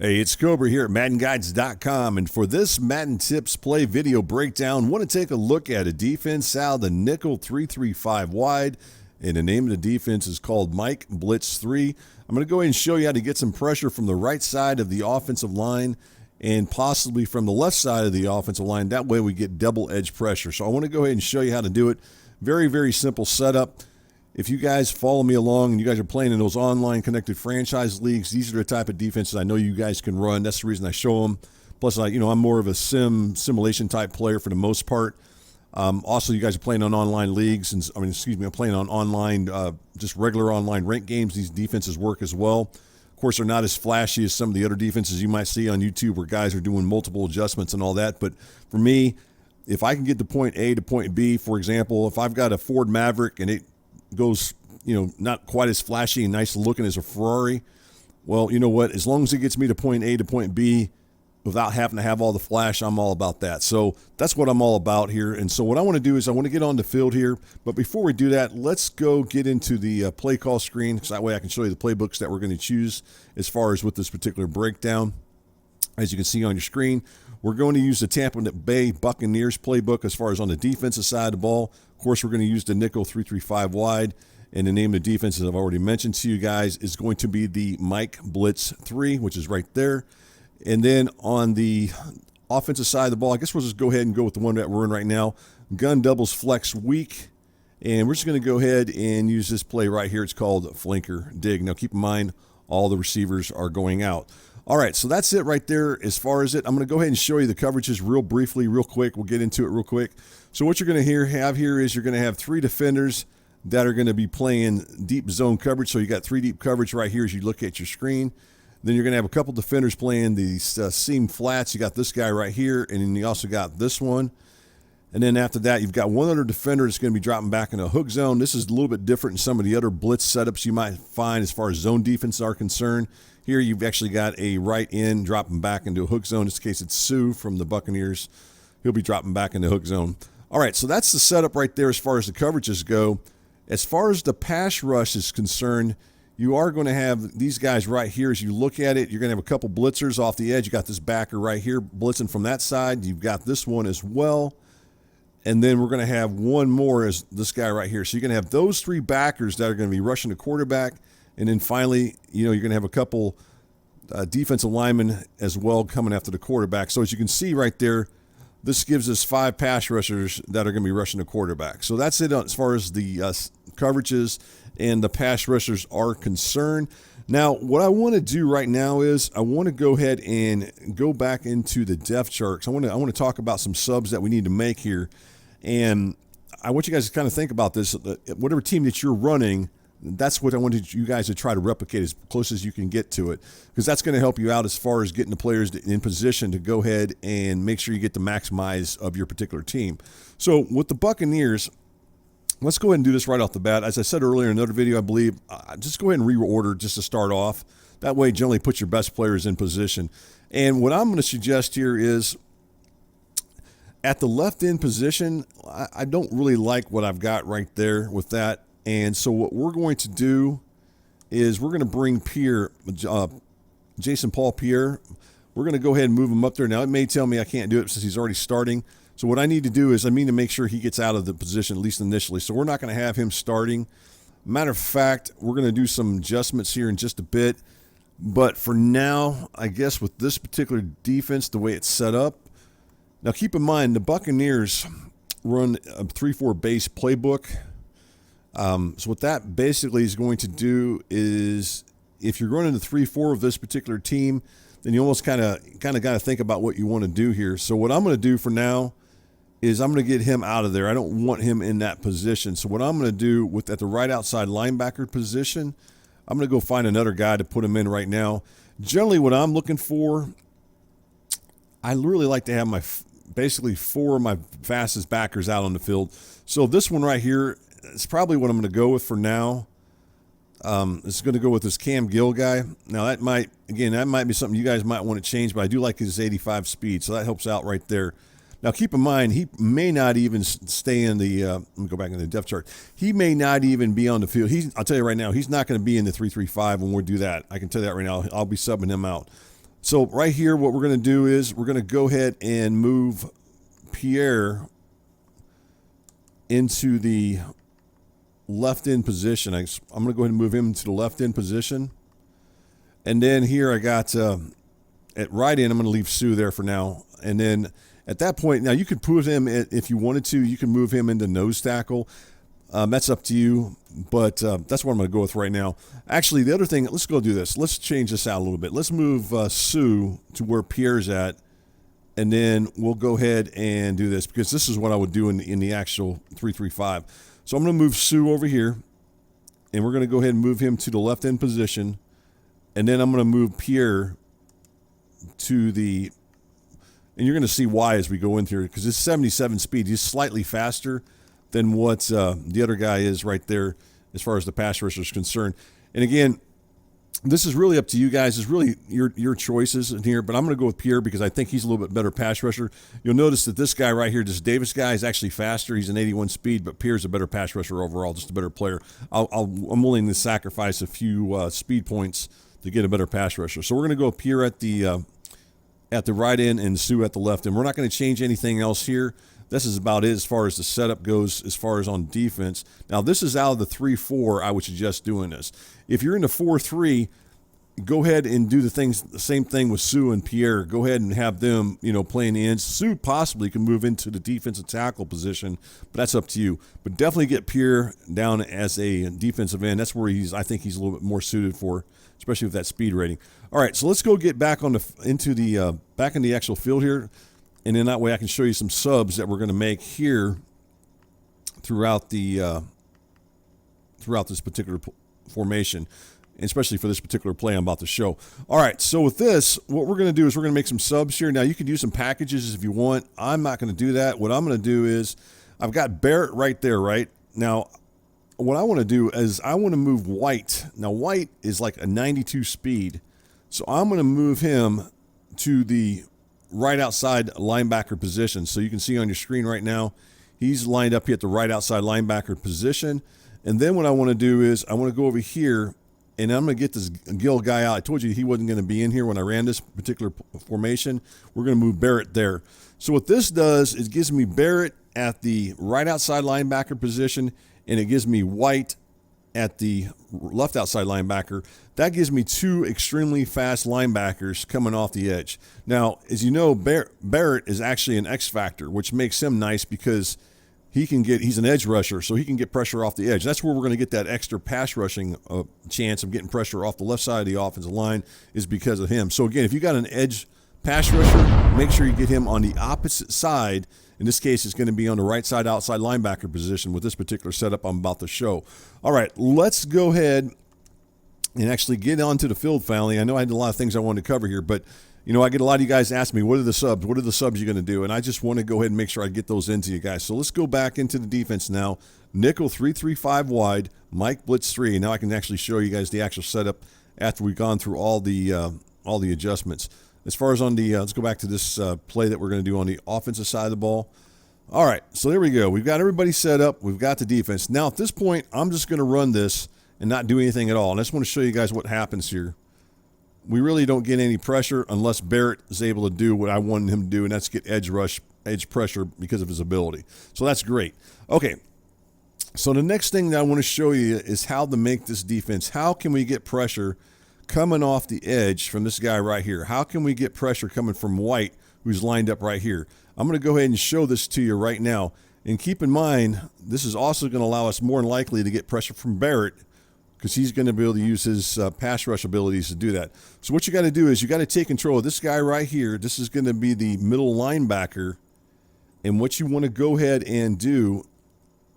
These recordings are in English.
Hey, it's Kobra here at MaddenGuides.com, and for this Madden Tips Play video breakdown, I want to take a look at a defense out of the nickel 3-3-5 wide, and the name of the defense is called Mike Blitz 3. I'm going to go ahead and show you how to get some pressure from the right side of the offensive line and possibly from the left side of the offensive line. That way we get double edge pressure. So I want to go ahead and show you how to do it. Very, very simple setup. If you guys follow me along and you guys are playing in those online connected franchise leagues, these are the type of defenses I know you guys can run. That's the reason I show them. Plus, I'm more of a simulation type player for the most part. Also, you guys are playing on online leagues, and I'm playing on online, just regular online ranked games. These defenses work as well. Of course, they're not as flashy as some of the other defenses you might see on YouTube where guys are doing multiple adjustments and all that. But for me, if I can get to point A to point B, for example, if I've got a Ford Maverick and it goes, not quite as flashy and nice looking as a Ferrari, well, you know what? As long as it gets me to point A to point B without having to have all the flash, I'm all about that. So that's what I'm all about here. And so what I want to do is I want to get on the field here. But before we do that, let's go get into the play call screen, because that way I can show you the playbooks that we're going to choose as far as with this particular breakdown. As you can see on your screen, we're going to use the Tampa Bay Buccaneers playbook as far as on the defensive side of the ball. Of course, we're going to use the nickel 3-3-5 wide. And the name of the defense, as I've already mentioned to you guys, is going to be the Mike Blitz 3, which is right there. And then on the offensive side of the ball, I guess we'll just go ahead and go with the one that we're in right now. Gun doubles flex weak. And we're just going to go ahead and use this play right here. It's called flanker dig. Now, keep in mind, all the receivers are going out. All right, so that's it right there as far as it. I'm going to go ahead and show you the coverages real briefly, real quick. We'll get into it real quick. So what you're going to have here is you're going to have three defenders that are going to be playing deep zone coverage. So you got three deep coverage right here as you look at your screen. Then you're going to have a couple defenders playing these seam flats. You got this guy right here, and then you also got this one. And then after that, you've got one other defender that's going to be dropping back in a hook zone. This is a little bit different than some of the other blitz setups you might find as far as zone defense are concerned. Here you've actually got a right end dropping back into a hook zone. In this case, it's Sue from the Buccaneers. He'll be dropping back in the hook zone. All right, so that's the setup right there as far as the coverages go. As far as the pass rush is concerned, you are going to have these guys right here. As you look at it, you're going to have a couple blitzers off the edge. You got this backer right here blitzing from that side. You've got this one as well. And then we're going to have one more as this guy right here. So you're going to have those three backers that are going to be rushing the quarterback. And then finally, you're going to have a couple defensive linemen as well coming after the quarterback. So as you can see right there, this gives us 5 pass rushers that are going to be rushing the quarterback. So that's it as far as the coverages and the pass rushers are concerned. Now, what I want to do right now is I want to go ahead and go back into the depth chart. I want to talk about some subs that we need to make here. And I want you guys to kind of think about this. Whatever team that you're running, that's what I wanted you guys to try to replicate as close as you can get to it, because that's going to help you out as far as getting the players in position to go ahead and make sure you get the maximize of your particular team. So with the Buccaneers, let's go ahead and do this right off the bat. As I said earlier in another video, I believe, just go ahead and reorder just to start off. That way, generally put your best players in position. And what I'm going to suggest here is at the left end position, I don't really like what I've got right there with that. And so what we're going to do is we're going to bring Jason Paul Pierre. We're going to go ahead and move him up there. Now, it may tell me I can't do it since he's already starting. So what I need to do is I need to make sure he gets out of the position, at least initially. So we're not going to have him starting. Matter of fact, we're going to do some adjustments here in just a bit. But for now, I guess with this particular defense, the way it's set up. Now, keep in mind, the Buccaneers run a 3-4 base playbook. So what that basically is going to do is if you're running the 3-4 of this particular team, then you almost kind of got to think about what you want to do here. So what I'm going to do for now is I'm going to get him out of there. I don't want him in that position. So what I'm going to do at the right outside linebacker position, I'm going to go find another guy to put him in right now. Generally what I'm looking for, I really like to have basically 4 of my fastest backers out on the field. So this one right here, it's probably what I'm going to go with for now. It's going to go with this Cam Gill guy. Now that might be something you guys might want to change, but I do like his 85 speed, so that helps out right there. Now keep in mind, he may not even stay in the, let me go back in the depth chart. He may not even be on the field. I'll tell you right now, he's not going to be in the 3-3-5 when we do that. I can tell you that right now. I'll be subbing him out. So right here, what we're going to do is we're going to go ahead and move Pierre into the left end position. I'm going to go ahead and move him into the left end position. And then here I got at right end, I'm going to leave Sue there for now. And then at that point, now you could put him, if you wanted to, you can move him into nose tackle. That's up to you, but that's what I'm going to go with right now. Actually, the other thing, let's go do this. Let's change this out a little bit. Let's move Sue to where Pierre's at, and then we'll go ahead and do this because this is what I would do in the actual 3-3-5. So I'm going to move Sue over here, and we're going to go ahead and move him to the left end position, and then I'm going to move Pierre to the, and you're going to see why as we go in here because it's 77 speed. He's slightly faster than what the other guy is right there as far as the pass rusher is concerned. And again, this is really up to you guys. It's really your choices in here, but I'm going to go with Pierre because I think he's a little bit better pass rusher. You'll notice that this guy right here, this Davis guy, is actually faster. He's an 81 speed, but Pierre's a better pass rusher overall, just a better player. I'm willing to sacrifice a few speed points to get a better pass rusher. So we're going to go Pierre at the right end and Sue at the left end. We're not going to change anything else here. This is about it as far as the setup goes, as far as on defense. Now, this is out of the 3-4. I would suggest doing this. If you're in the 4-3, go ahead and do the same thing with Sue and Pierre. Go ahead and have them, playing the ends. Sue possibly can move into the defensive tackle position, but that's up to you. But definitely get Pierre down as a defensive end. That's where I think he's a little bit more suited for, especially with that speed rating. All right, so let's go get back into the actual field here. And then that way I can show you some subs that we're going to make here throughout this particular formation, especially for this particular play I'm about to show. All right, so with this, what we're going to do is we're going to make some subs here. Now, you could use some packages if you want. I'm not going to do that. What I'm going to do is I've got Barrett right there, right? Now, what I want to do is I want to move White. Now, White is like a 92 speed, so I'm going to move him to the right outside linebacker position. So you can see on your screen right now, he's lined up here at the right outside linebacker position. And then what I want to do is I want to go over here and I'm going to get this Gill guy out. I told you he wasn't going to be in here when I ran this particular formation. We're going to move Barrett there. So what this does is it gives me Barrett at the right outside linebacker position, and it gives me White at the left outside linebacker. That gives me two extremely fast linebackers coming off the edge. Now, as you know, Barrett is actually an X factor, which makes him nice because he's an edge rusher, so he can get pressure off the edge. That's where we're going to get that extra pass rushing chance of getting pressure off the left side of the offensive line is because of him. So again, if you got an edge pass rusher, make sure you get him on the opposite side. In this case, it's going to be on the right side outside linebacker position with this particular setup I'm about to show. All right, let's go ahead and actually get onto the field family. I know I had a lot of things I wanted to cover here, but I get a lot of you guys ask me, what are the subs? What are the subs you're going to do? And I just want to go ahead and make sure I get those into you guys. So let's go back into the defense now. Nickel 3-3-5 wide, Mike Blitz 3. Now I can actually show you guys the actual setup after we've gone through all the adjustments. As far as on the, let's go back to this play that we're going to do on the offensive side of the ball. All right, so there we go. We've got everybody set up. We've got the defense. Now at this point, I'm just going to run this and not do anything at all. And I just want to show you guys what happens here. We really don't get any pressure unless Barrett is able to do what I wanted him to do, and that's get edge pressure because of his ability. So that's great. Okay, so the next thing that I want to show you is how to make this defense. How can we get pressure coming off the edge from this guy right here? How can we get pressure coming from White, who's lined up right here? I'm going to go ahead and show this to you right now. And keep in mind, this is also going to allow us more than likely to get pressure from Barrett because he's going to be able to use his pass rush abilities to do that. So what you got to do is you got to take control of this guy right here. This is going to be the middle linebacker. And what you want to go ahead and do,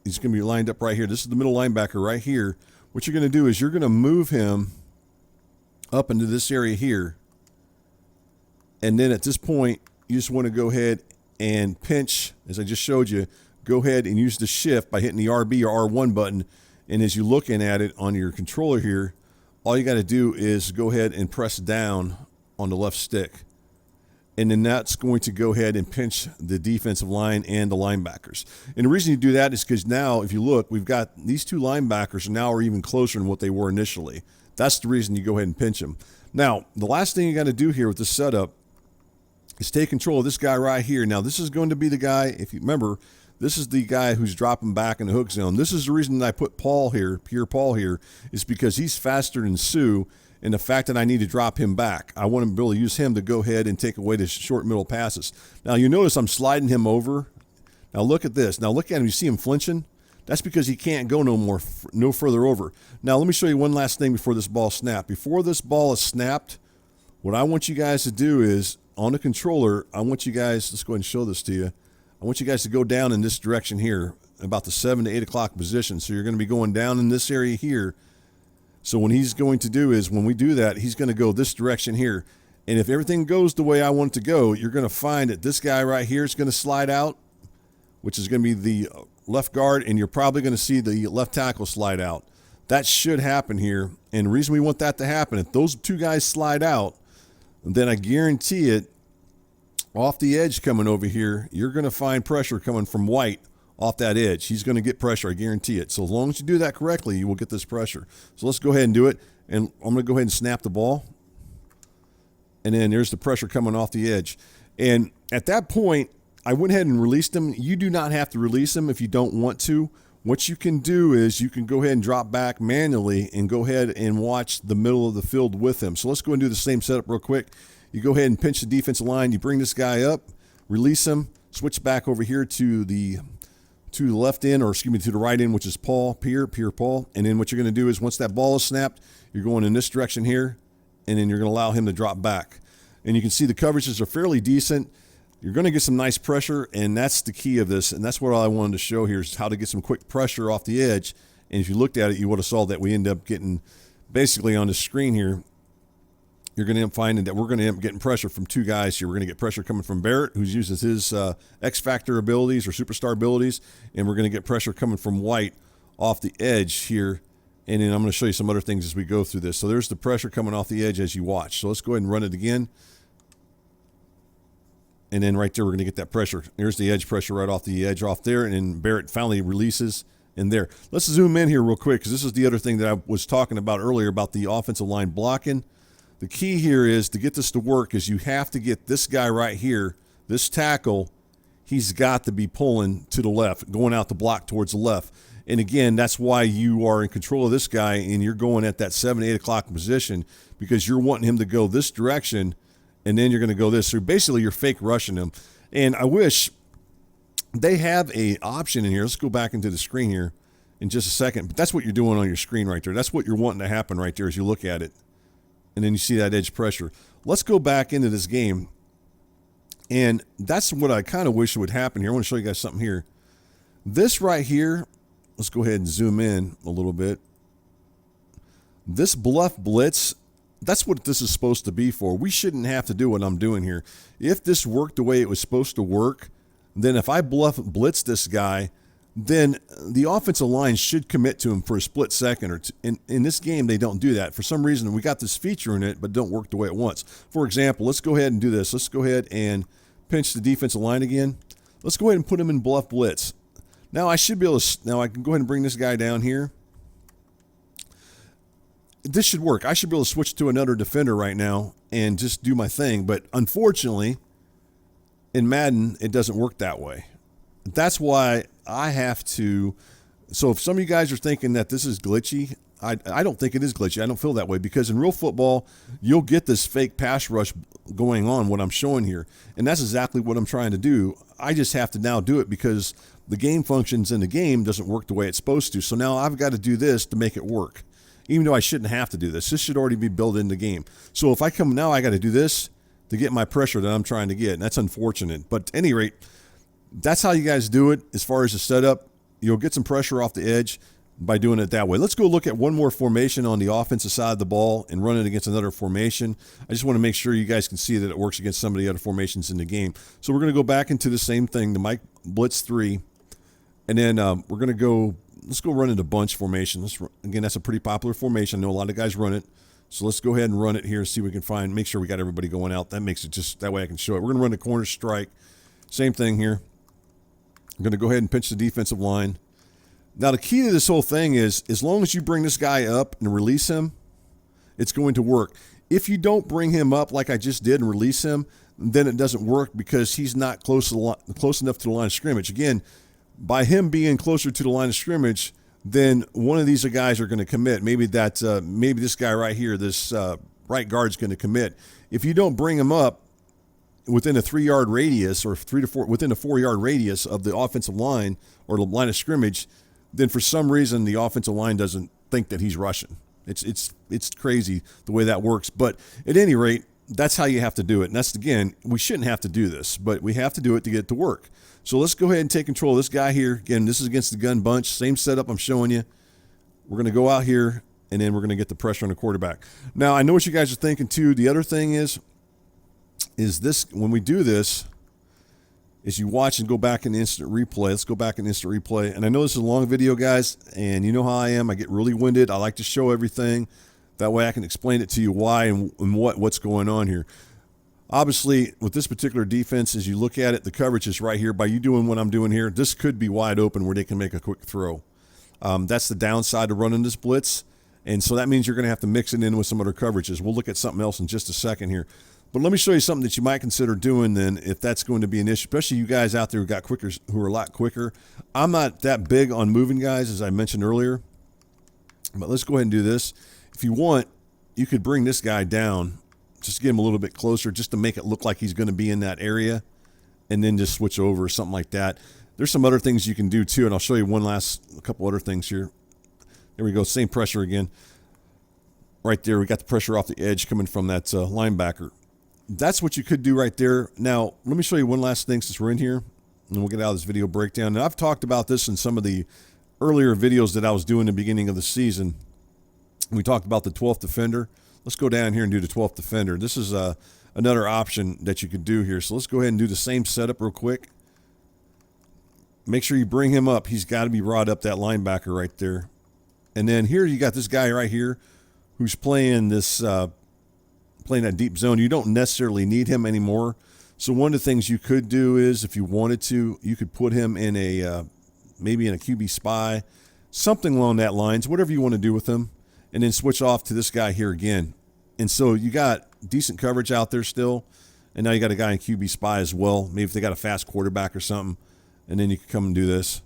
he's going to be lined up right here. This is the middle linebacker right here. What you're going to do is you're going to move him up into this area here. And then at this point, you just want to go ahead and pinch, as I just showed you, go ahead and use the shift by hitting the RB or R1 button. And as you're looking at it on your controller here, all you got to do is go ahead and press down on the left stick. And then that's going to go ahead and pinch the defensive line and the linebackers. And the reason you do that is because now, if you look, we've got these two linebackers now are even closer than what they were initially. That's the reason you go ahead and pinch him. Now, the last thing you got to do here with this setup is take control of this guy right here. Now, this is going to be the guy, if you remember, this is the guy who's dropping back in the hook zone. This is the reason that I put Paul here, Pierre Paul here, is because he's faster than Sue, and the fact that I need to drop him back. I want to be able to use him to go ahead and take away the short middle passes. Now, you notice I'm sliding him over. Now, look at this. Now, look at him. You see him flinching? That's because he can't go no further over. Now, let me show you one last thing before this ball snapped. Before this ball is snapped, what I want you guys to do is, on the controller, I want you guys, let's go ahead and show this to you. I want you guys to go down in this direction here, about the 7 to 8 o'clock position. So you're going to be going down in this area here. So what he's going to do is, when we do that, he's going to go this direction here. And if everything goes the way I want it to go, you're going to find that this guy right here is going to slide out, which is going to be the left guard, and you're probably going to see the left tackle slide out. That should happen here. And the reason we want that to happen, if those two guys slide out, then I guarantee it, off the edge coming over here, you're going to find pressure coming from White off that edge. He's going to get pressure, I guarantee it. So as long as you do that correctly, you will get this pressure. So let's go ahead and do it. And I'm going to go ahead and snap the ball. And then there's the pressure coming off the edge. And at that point, I went ahead and released him. You do not have to release him if you don't want to. What you can do is you can go ahead and drop back manually and go ahead and watch the middle of the field with him. So let's go and do the same setup real quick. You go ahead and pinch the defensive line. You bring this guy up, release him, switch back over here to the left end, or excuse me, to the right end, which is Pierre Paul. And then what you're going to do is, once that ball is snapped, you're going in this direction here, and then you're going to allow him to drop back. And you can see the coverages are fairly decent. You're going to get some nice pressure, and that's the key of this. And that's what I wanted to show here, is how to get some quick pressure off the edge. And if you looked at it, you would have saw that we end up getting, basically on the screen here, you're going to end up finding that we're going to end up getting pressure from two guys here. We're going to get pressure coming from Barrett, who uses his X-Factor abilities or superstar abilities, and we're going to get pressure coming from White off the edge here. And then I'm going to show you some other things as we go through this. So there's the pressure coming off the edge as you watch. So let's go ahead and run it again. And then right there, we're going to get that pressure. There's the edge pressure right off the edge off there, and then Barrett finally releases in there. Let's zoom in here real quick, because this is the other thing that I was talking about earlier about the offensive line blocking. The key here is, to get this to work, is you have to get this guy right here, this tackle, he's got to be pulling to the left, going out the block towards the left. And again, that's why you are in control of this guy, and you're going at that 7, 8 o'clock position, because you're wanting him to go this direction, and then you're going to go this. So basically, you're fake rushing him. And I wish they have a option in here. Let's go back into the screen here in just a second. But that's what you're doing on your screen right there. That's what you're wanting to happen right there as you look at it. And then you see that edge pressure. Let's go back into this game. And that's what I kind of wish would happen here. I want to show you guys something here. This right here, let's go ahead and zoom in a little bit. This bluff blitz, that's what this is supposed to be for. We shouldn't have to do what I'm doing here. If this worked the way it was supposed to work, then if I blitz this guy, then the offensive line should commit to him for a split second or two. In this game, they don't do that. For some reason, we got this feature in it, but don't work the way it wants. For example, let's go ahead and do this. Let's go ahead and pinch the defensive line again. Let's go ahead and put him in bluff blitz. Now I should be able to, now I can go ahead and bring this guy down here. This should work. I should be able to switch to another defender right now and just do my thing. But unfortunately, in Madden, it doesn't work that way. That's why I have to. So if some of you guys are thinking that this is glitchy, I don't think it is glitchy. I don't feel that way, because in real football, you'll get this fake pass rush going on, what I'm showing here. And that's exactly what I'm trying to do. I just have to now do it because the game functions in the game doesn't work the way it's supposed to. So now I've got to do this to make it work, even though I shouldn't have to do this. This should already be built in the game. So if I come now, I got to do this to get my pressure that I'm trying to get. And that's unfortunate. But at any rate, that's how you guys do it as far as the setup. You'll get some pressure off the edge by doing it that way. Let's go look at one more formation on the offensive side of the ball and run it against another formation. I just want to make sure you guys can see that it works against some of the other formations in the game. So we're going to go back into the same thing, the Mike Blitz 3. And then we're going to go, let's go run into bunch formation. Again, that's a pretty popular formation. I know a lot of guys run it. So let's go ahead and run it here and see what we can make sure we got everybody going out. That makes it just, that way I can show it. We're going to run the corner strike. Same thing here. I'm going to go ahead and pinch the defensive line. Now, the key to this whole thing is, as long as you bring this guy up and release him, it's going to work. If you don't bring him up like I just did and release him, then it doesn't work because he's not close enough to the line of scrimmage. Again, by him being closer to the line of scrimmage, then one of these guys are going to commit. Maybe this guy right here, this right guard's going to commit. If you don't bring him up within a 3-yard radius or 3 to 4 within a 4-yard radius of the offensive line or the line of scrimmage, then for some reason the offensive line doesn't think that he's rushing. It's crazy the way that works. But at any rate, that's how you have to do it. And that's, again, we shouldn't have to do this, but we have to do it to get it to work. So let's go ahead and take control of this guy here. Again, this is against the gun bunch. Same setup I'm showing you. We're going to go out here, and then we're going to get the pressure on the quarterback. Now, I know what you guys are thinking, too. The other thing is this, when we do this, is you watch and go back in instant replay. Let's go back in instant replay. And I know this is a long video, guys, and you know how I am. I get really winded. I like to show everything. That way I can explain it to you why and what's going on here. Obviously, with this particular defense, as you look at it, the coverage is right here. By you doing what I'm doing here, this could be wide open where they can make a quick throw. That's the downside of running this blitz. And so that means you're going to have to mix it in with some other coverages. We'll look at something else in just a second here. But let me show you something that you might consider doing then if that's going to be an issue, especially you guys out there who are a lot quicker. I'm not that big on moving guys, as I mentioned earlier. But let's go ahead and do this. If you want, you could bring this guy down, just to get him a little bit closer, just to make it look like he's going to be in that area, and then just switch over or something like that. There's some other things you can do too, and I'll show you a couple other things here. There we go, same pressure again. Right there, we got the pressure off the edge coming from that linebacker. That's what you could do right there. Now, let me show you one last thing since we're in here, and then we'll get out of this video breakdown. Now, I've talked about this in some of the earlier videos that I was doing at the beginning of the season. We talked about the 12th defender. Let's go down here and do the 12th defender. This is another option that you could do here. So let's go ahead and do the same setup real quick. Make sure you bring him up. He's got to be brought up, that linebacker right there. And then here you got this guy right here who's playing playing that deep zone. You don't necessarily need him anymore. So one of the things you could do is, if you wanted to, you could put him in maybe in a QB spy, something along that lines, whatever you want to do with him, and then switch off to this guy here again. And so you got decent coverage out there still, and now you got a guy in QB spy as well. Maybe if they got a fast quarterback or something, and then you could come and do this.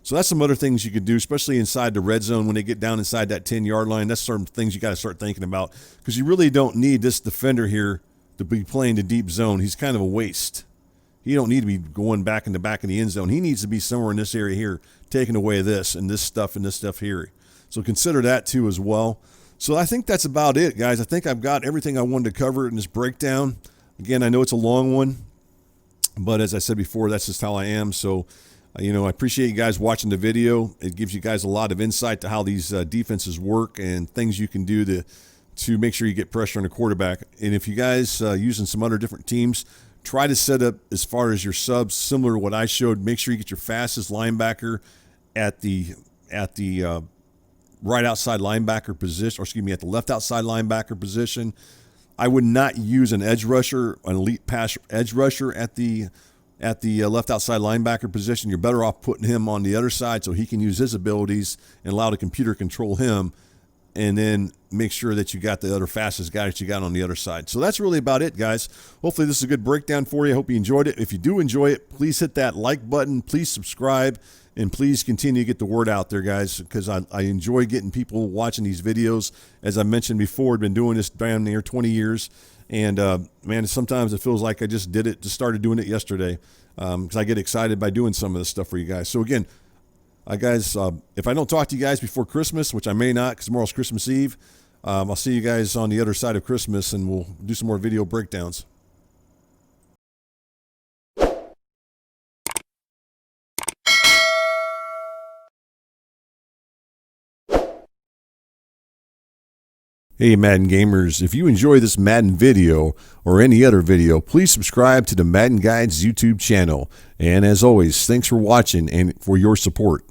So that's some other things you could do, especially inside the red zone when they get down inside that 10-yard line. That's certain things you got to start thinking about, because you really don't need this defender here to be playing the deep zone. He's kind of a waste. He don't need to be going back in the back of the end zone. He needs to be somewhere in this area here, taking away this and this stuff here. So consider that too as well. So I think that's about it, guys. I think I've got everything I wanted to cover in this breakdown. Again, I know it's a long one, but as I said before, that's just how I am. So, I appreciate you guys watching the video. It gives you guys a lot of insight to how these defenses work and things you can do to make sure you get pressure on the quarterback. And if you guys using some other different teams, try to set up as far as your subs similar to what I showed. Make sure you get your fastest linebacker at the right outside linebacker position, or excuse me, at the left outside linebacker position. I would not use an edge rusher, an elite pass edge rusher at the left outside linebacker position. You're better off putting him on the other side so he can use his abilities and allow the computer control him, and then make sure that you got the other fastest guy that you got on the other side. So that's really about it, guys. Hopefully this is a good breakdown for you. I hope you enjoyed it. If you do enjoy it, please hit that like button. Please subscribe, and please continue to get the word out there, guys, because I enjoy getting people watching these videos. As I mentioned before, I've been doing this damn near 20 years. And, man, sometimes it feels like I just started doing it yesterday, because I get excited by doing some of this stuff for you guys. So, again, guys, if I don't talk to you guys before Christmas, which I may not because tomorrow's Christmas Eve, I'll see you guys on the other side of Christmas, and we'll do some more video breakdowns. Hey Madden gamers, if you enjoy this Madden video or any other video, please subscribe to the Madden Guides YouTube channel. And as always, thanks for watching and for your support.